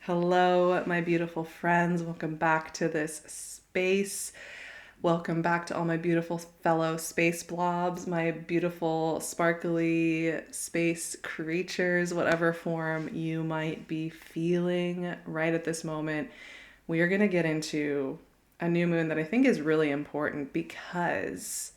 Hello, my beautiful friends. Welcome back to this space. Welcome back to all my beautiful fellow space blobs, my beautiful, sparkly space creatures, whatever form you might be feeling right at this moment. We are going to get into a new moon that I think is really important because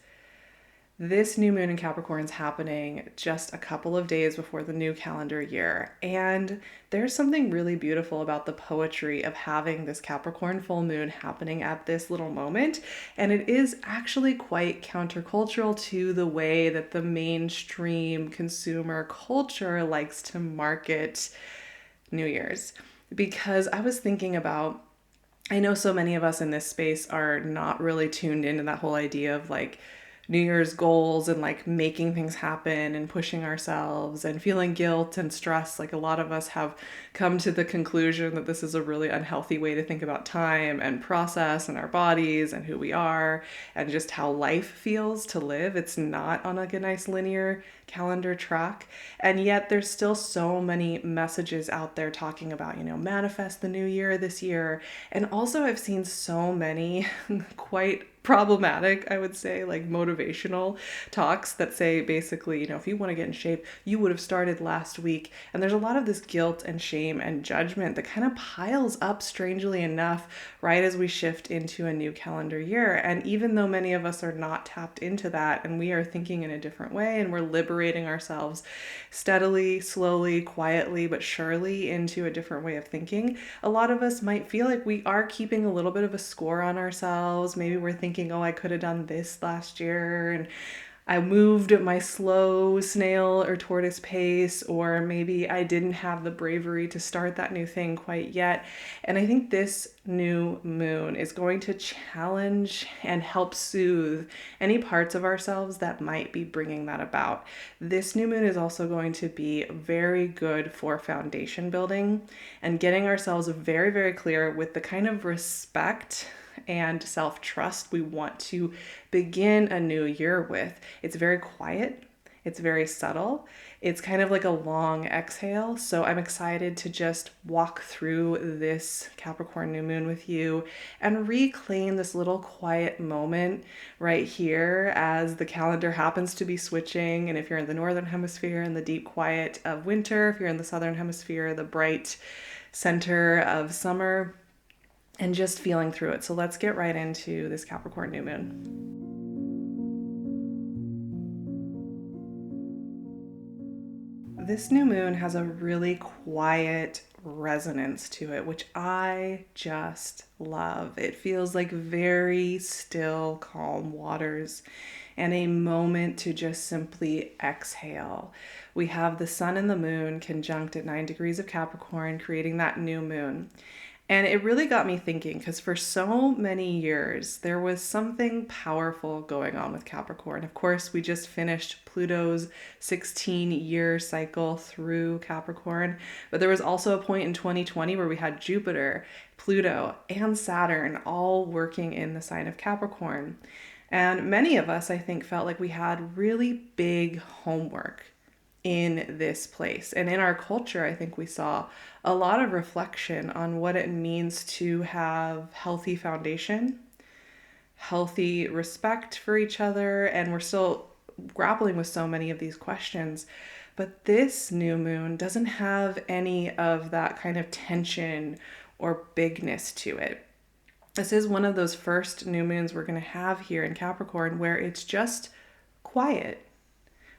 this new moon in Capricorn is happening just a couple of days before the new calendar year. And there's something really beautiful about the poetry of having this Capricorn full moon happening at this little moment. And it is actually quite countercultural to the way that the mainstream consumer culture likes to market New Year's. Because I was thinking about, I know so many of us in this space are not really tuned into that whole idea of like New Year's goals and like making things happen and pushing ourselves and feeling guilt and stress. Like a lot of us have come to the conclusion that this is a really unhealthy way to think about time and process and our bodies and who we are and just how life feels to live. It's not on like a nice linear calendar track. And yet there's still so many messages out there talking about, manifest the new year this year. And also I've seen so many quite problematic, I would say, like motivational talks that say basically, if you want to get in shape, you would have started last week. And there's a lot of this guilt and shame and judgment that kind of piles up strangely enough right as we shift into a new calendar year. And even though many of us are not tapped into that and we are thinking in a different way and we're liberating ourselves steadily, slowly, quietly, but surely into a different way of thinking, a lot of us might feel like we are keeping a little bit of a score on ourselves. Maybe we're thinking, oh, I could have done this last year and I moved at my slow snail or tortoise pace, or maybe I didn't have the bravery to start that new thing quite yet. And I think this new moon is going to challenge and help soothe any parts of ourselves that might be bringing that about. This new moon is also going to be very good for foundation building and getting ourselves very, very clear with the kind of respect and self trust we want to begin a new year with. It's very quiet, it's very subtle, it's kind of like a long exhale. So I'm excited to just walk through this Capricorn new moon with you and reclaim this little quiet moment right here as the calendar happens to be switching. And if you're in the northern hemisphere, in the deep quiet of winter, if you're in the southern hemisphere, the bright center of summer, and just feeling through it. So let's get right into this Capricorn new moon. This new moon has a really quiet resonance to it, which I just love. It feels like very still, calm waters and a moment to just simply exhale. We have the sun and the moon conjunct at 9 degrees of Capricorn, creating that new moon. And it really got me thinking because for so many years, there was something powerful going on with Capricorn. Of course, we just finished Pluto's 16-year cycle through Capricorn, but there was also a point in 2020 where we had Jupiter, Pluto, and Saturn all working in the sign of Capricorn. And many of us, I think, felt like we had really big homework in this place. And in our culture, I think we saw a lot of reflection on what it means to have healthy foundation, healthy respect for each other, and we're still grappling with so many of these questions. But this new moon doesn't have any of that kind of tension or bigness to it. This is one of those first new moons we're going to have here in Capricorn where it's just quiet.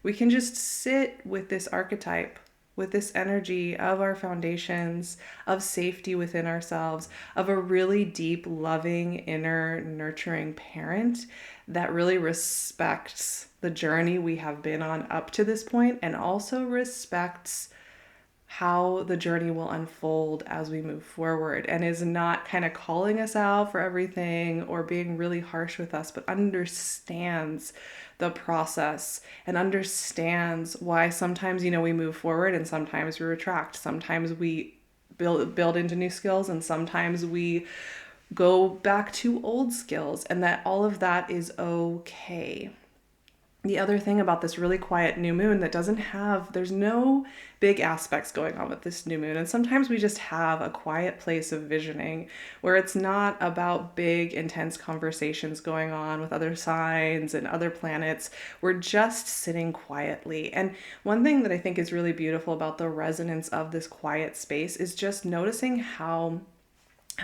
We can just sit with this archetype, with this energy of our foundations, of safety within ourselves, of a really deep, loving, inner, nurturing parent that really respects the journey we have been on up to this point and also respects how the journey will unfold as we move forward and is not kind of calling us out for everything or being really harsh with us, but understands the process and understands why sometimes, we move forward and sometimes we retract. Sometimes we build into new skills and sometimes we go back to old skills, and that all of that is okay. The other thing about this really quiet new moon that there's no big aspects going on with this new moon. And sometimes we just have a quiet place of visioning where it's not about big, intense conversations going on with other signs and other planets. We're just sitting quietly. And one thing that I think is really beautiful about the resonance of this quiet space is just noticing how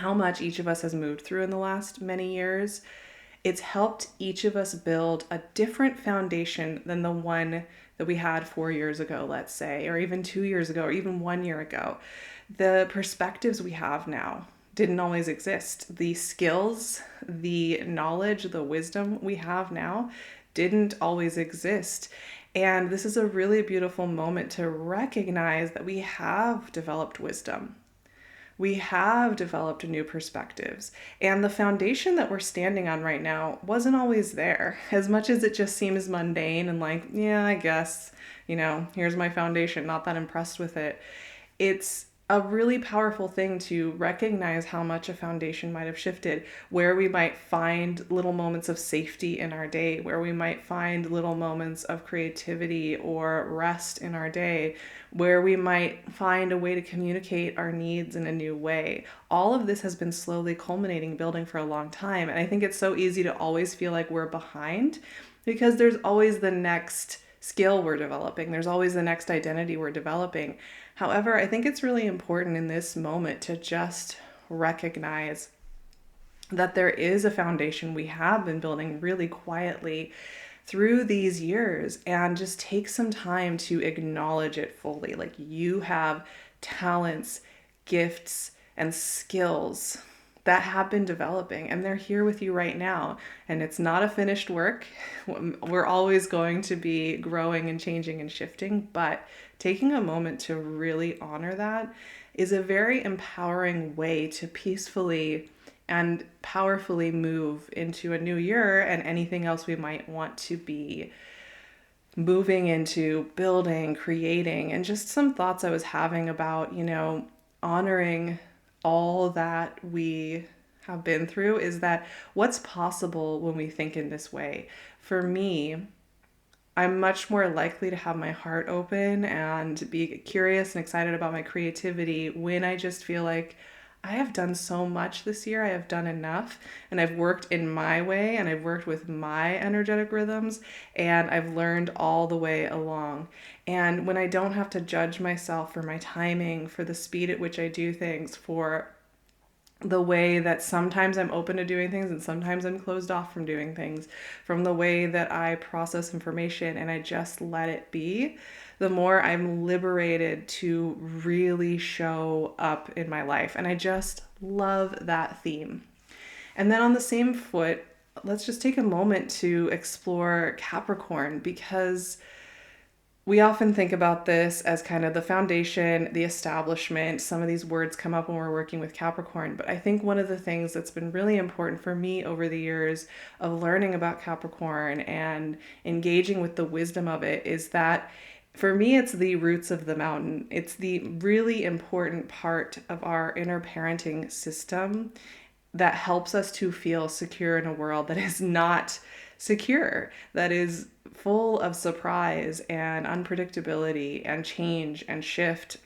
much each of us has moved through in the last many years. It's helped each of us build a different foundation than the one that we had 4 years ago, let's say, or even 2 years ago, or even 1 year ago. The perspectives we have now didn't always exist. The skills, the knowledge, the wisdom we have now didn't always exist. And this is a really beautiful moment to recognize that we have developed wisdom. We have developed new perspectives. And the foundation that we're standing on right now wasn't always there. As much as it just seems mundane and like, yeah, I guess, here's my foundation, not that impressed with it. It's a really powerful thing to recognize how much a foundation might have shifted, where we might find little moments of safety in our day, where we might find little moments of creativity or rest in our day, where we might find a way to communicate our needs in a new way. All of this has been slowly culminating, building for a long time. And I think it's so easy to always feel like we're behind because there's always the next skill we're developing. There's always the next identity we're developing. However, I think it's really important in this moment to just recognize that there is a foundation we have been building really quietly through these years, and just take some time to acknowledge it fully. Like, you have talents, gifts, and skills that have been developing, and they're here with you right now. And it's not a finished work. We're always going to be growing and changing and shifting, but taking a moment to really honor that is a very empowering way to peacefully and powerfully move into a new year and anything else we might want to be moving into, building, creating. And just some thoughts I was having about, honoring all that we have been through is that what's possible when we think in this way. For me, I'm much more likely to have my heart open and be curious and excited about my creativity when I just feel like I have done so much this year. I have done enough, and I've worked in my way, and I've worked with my energetic rhythms, and I've learned all the way along. And when I don't have to judge myself for my timing, for the speed at which I do things, for the way that sometimes I'm open to doing things and sometimes I'm closed off from doing things, from the way that I process information and I just let it be, the more I'm liberated to really show up in my life. And I just love that theme. And then on the same foot, let's just take a moment to explore Capricorn, because we often think about this as kind of the foundation, the establishment. Some of these words come up when we're working with Capricorn, but I think one of the things that's been really important for me over the years of learning about Capricorn and engaging with the wisdom of it is that for me, it's the roots of the mountain. It's the really important part of our inner parenting system that helps us to feel secure in a world that is not secure, that is full of surprise and unpredictability and change and shift.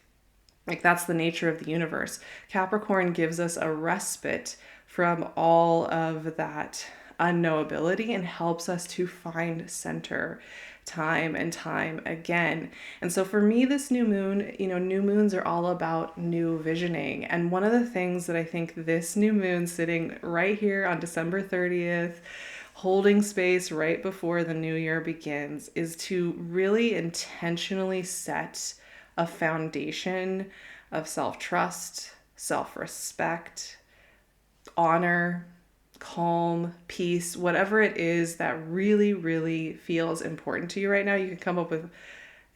Like, that's the nature of the universe. Capricorn gives us a respite from all of that unknowability and helps us to find center time and time again. And so for me, this new moon, new moons are all about new visioning. And one of the things that I think this new moon sitting right here on December 30th, holding space right before the new year begins, is to really intentionally set a foundation of self-trust, self-respect, honor, calm, peace, whatever it is that really, really feels important to you right now. You can come up with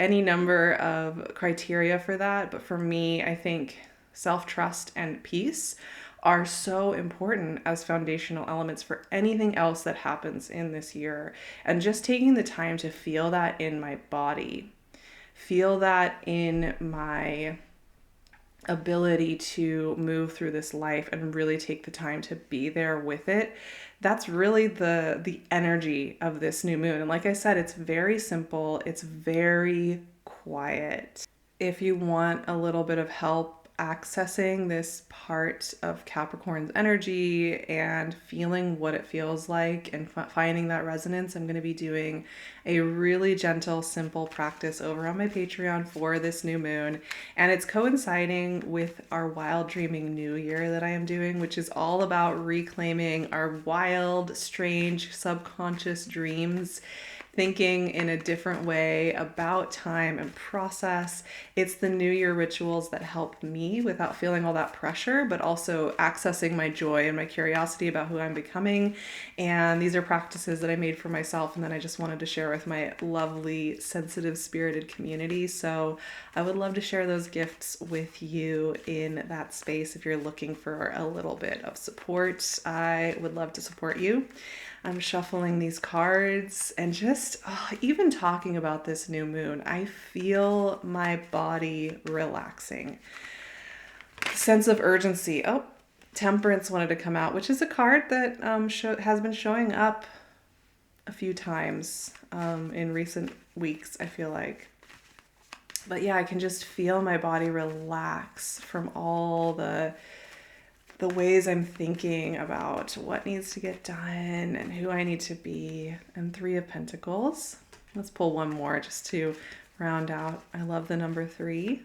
any number of criteria for that. But for me, I think self-trust and peace are so important as foundational elements for anything else that happens in this year. And just taking the time to feel that in my body, feel that in my ability to move through this life and really take the time to be there with it. That's really the energy of this new moon. And like I said, it's very simple, it's very quiet. If you want a little bit of help accessing this part of Capricorn's energy and feeling what it feels like and finding that resonance, I'm going to be doing a really gentle, simple practice over on my Patreon for this new moon. And it's coinciding with our Wild Dreaming New Year that I am doing, which is all about reclaiming our wild, strange, subconscious dreams, thinking in a different way about time and process. It's the New Year rituals that help me without feeling all that pressure, but also accessing my joy and my curiosity about who I'm becoming. And these are practices that I made for myself, and then I just wanted to share with my lovely, sensitive, spirited community. So I would love to share those gifts with you in that space. If you're looking for a little bit of support, I would love to support you. I'm shuffling these cards and just even talking about this new moon, I feel my body relaxing. Sense of urgency. Oh, Temperance wanted to come out, which is a card that has been showing up a few times in recent weeks, I feel like. But yeah, I can just feel my body relax from all the ways I'm thinking about what needs to get done and who I need to be. And Three of Pentacles. Let's pull one more just to round out. I love the number 3.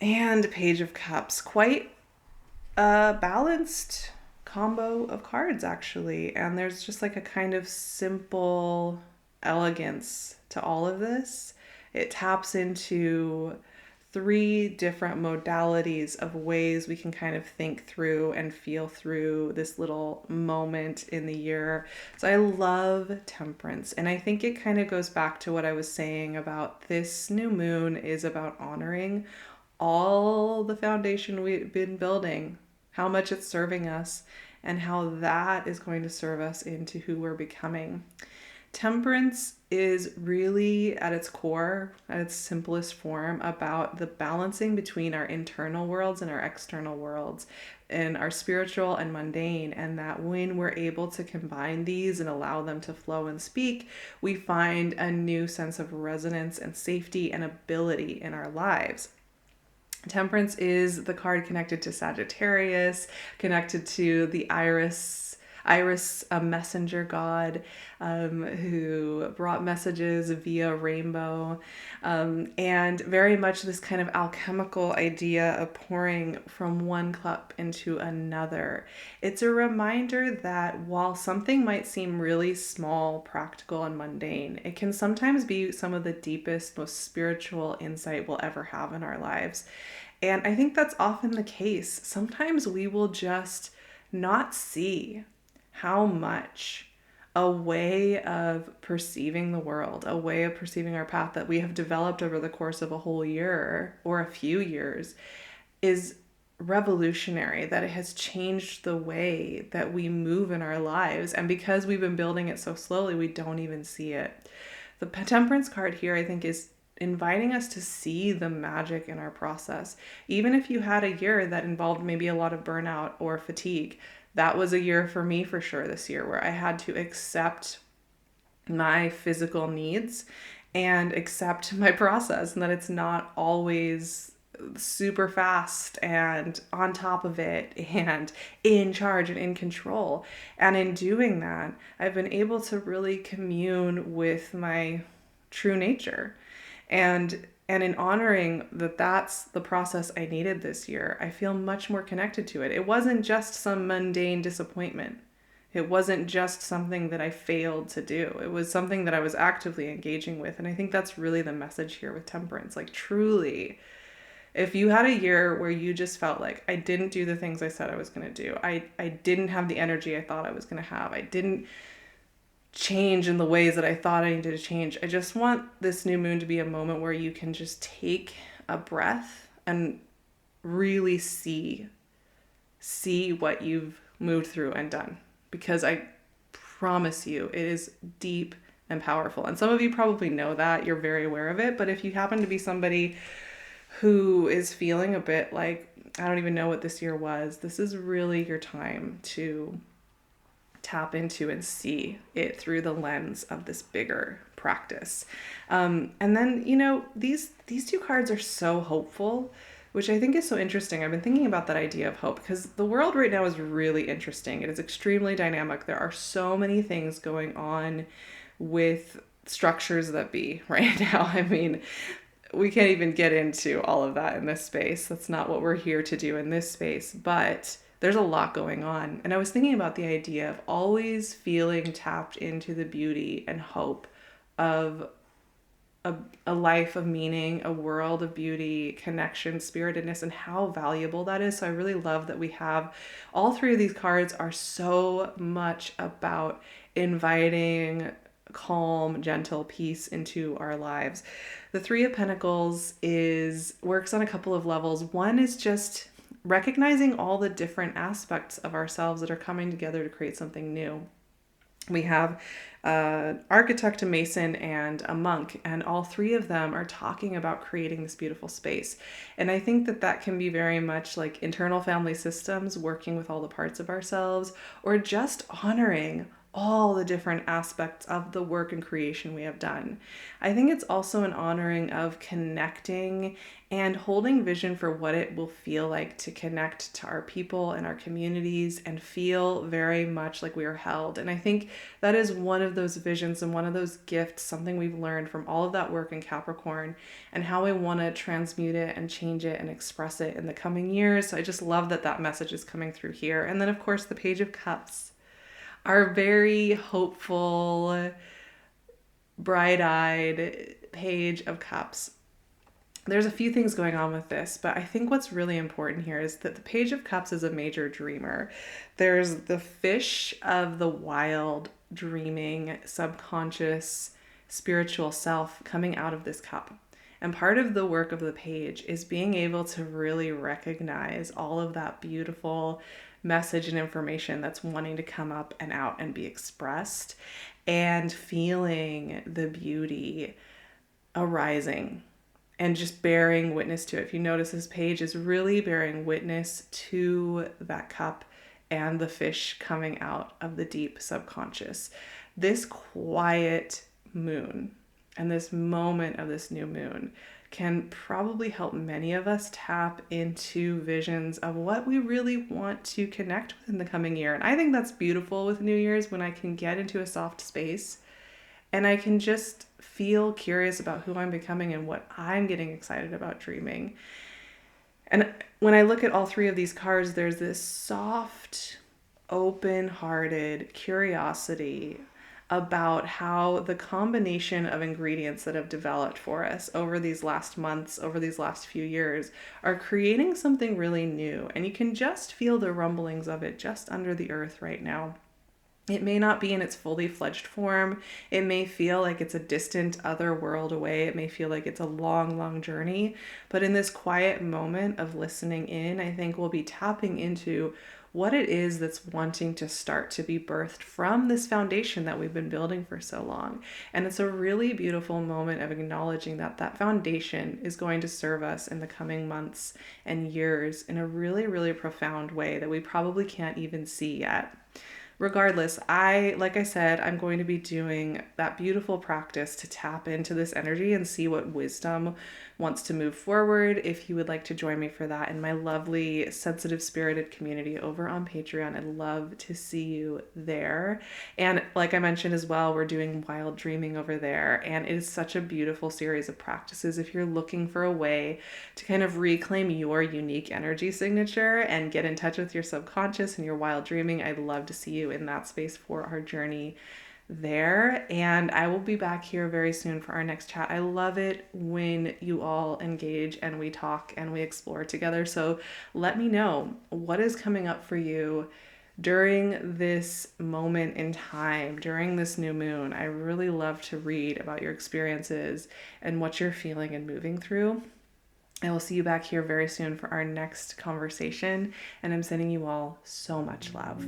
And Page of Cups. Quite a balanced combo of cards, actually. And there's just like a kind of simple elegance to all of this. It taps into 3 different modalities of ways we can kind of think through and feel through this little moment in the year. So I love Temperance. And I think it kind of goes back to what I was saying about this new moon is about honoring all the foundation we've been building, how much it's serving us, and how that is going to serve us into who we're becoming. Temperance is really at its core, at its simplest form, about the balancing between our internal worlds and our external worlds, and our spiritual and mundane. And that when we're able to combine these and allow them to flow and speak, we find a new sense of resonance and safety and ability in our lives. Temperance is the card connected to Sagittarius, connected to the Iris, a messenger god who brought messages via rainbow, and very much this kind of alchemical idea of pouring from one cup into another. It's a reminder that while something might seem really small, practical, and mundane, it can sometimes be some of the deepest, most spiritual insight we'll ever have in our lives. And I think that's often the case. Sometimes we will just not see how much a way of perceiving the world, a way of perceiving our path that we have developed over the course of a whole year or a few years is revolutionary, that it has changed the way that we move in our lives. And because we've been building it so slowly, we don't even see it. The Temperance card here, I think, is inviting us to see the magic in our process. Even if you had a year that involved maybe a lot of burnout or fatigue, that was a year for me for sure this year where I had to accept my physical needs and accept my process, and that it's not always super fast and on top of it and in charge and in control. And in doing that, I've been able to really commune with my true nature. And in honoring that that's the process I needed this year, I feel much more connected to it. It wasn't just some mundane disappointment. It wasn't just something that I failed to do. It was something that I was actively engaging with. And I think that's really the message here with Temperance. Like, truly, if you had a year where you just felt like, I didn't do the things I said I was going to do, I didn't have the energy I thought I was going to have, I didn't change in the ways that I thought I needed to change, I just want this new moon to be a moment where you can just take a breath and really see what you've moved through and done. Because I promise you, it is deep and powerful. And some of you probably know that, you're very aware of it. But if you happen to be somebody who is feeling a bit like, I don't even know what this year was, this is really your time to tap into and see it through the lens of this bigger practice. And then, these two cards are so hopeful, which I think is so interesting. I've been thinking about that idea of hope because the world right now is really interesting. It is extremely dynamic. There are so many things going on with structures that be right now. I mean, we can't even get into all of that in this space. That's not what we're here to do in this space, but there's a lot going on. And I was thinking about the idea of always feeling tapped into the beauty and hope of a life of meaning, a world of beauty, connection, spiritedness, and how valuable that is. So I really love that we have all three of these cards are so much about inviting calm, gentle peace into our lives. The Three of Pentacles works on a couple of levels. One is just recognizing all the different aspects of ourselves that are coming together to create something new. We have an architect, a mason, and a monk, and all three of them are talking about creating this beautiful space. And I think that can be very much like internal family systems, working with all the parts of ourselves, or just honoring all the different aspects of the work and creation we have done. I think it's also an honoring of connecting and holding vision for what it will feel like to connect to our people and our communities and feel very much like we are held. And I think that is one of those visions and one of those gifts, something we've learned from all of that work in Capricorn and how we want to transmute it and change it and express it in the coming years. So I just love that message is coming through here. And then, of course, the Page of Cups, our very hopeful, bright-eyed Page of Cups. There's a few things going on with this, but I think what's really important here is that the Page of Cups is a major dreamer. There's the fish of the wild, dreaming, subconscious, spiritual self coming out of this cup. And part of the work of the page is being able to really recognize all of that beautiful message and information that's wanting to come up and out and be expressed, and feeling the beauty arising and just bearing witness to it. If you notice, this page is really bearing witness to that cup and the fish coming out of the deep subconscious. This quiet moon and this moment of this new moon can probably help many of us tap into visions of what we really want to connect with in the coming year. And I think that's beautiful with New Year's, when I can get into a soft space and I can just feel curious about who I'm becoming and what I'm getting excited about dreaming. And when I look at all three of these cards, there's this soft, open-hearted curiosity about how the combination of ingredients that have developed for us over these last months, over these last few years, are creating something really new. And you can just feel the rumblings of it just under the earth right now. It may not be in its fully fledged form. It may feel like it's a distant other world away. It may feel like it's a long, long journey. But in this quiet moment of listening in, I think we'll be tapping into what it is that's wanting to start to be birthed from this foundation that we've been building for so long. And it's a really beautiful moment of acknowledging that that foundation is going to serve us in the coming months and years in a really, really profound way that we probably can't even see yet. Regardless, like I said, I'm going to be doing that beautiful practice to tap into this energy and see what wisdom wants to move forward. If you would like to join me for that in my lovely, sensitive, spirited community over on Patreon, I'd love to see you there. And like I mentioned as well, we're doing wild dreaming over there. And it is such a beautiful series of practices if you're looking for a way to kind of reclaim your unique energy signature and get in touch with your subconscious and your wild dreaming. I'd love to see you in that space for our journey there. And I will be back here very soon for our next chat. I love it when you all engage and we talk and we explore together. So let me know what is coming up for you during this moment in time, during this new moon. I really love to read about your experiences and what you're feeling and moving through. I will see you back here very soon for our next conversation, and I'm sending you all so much love.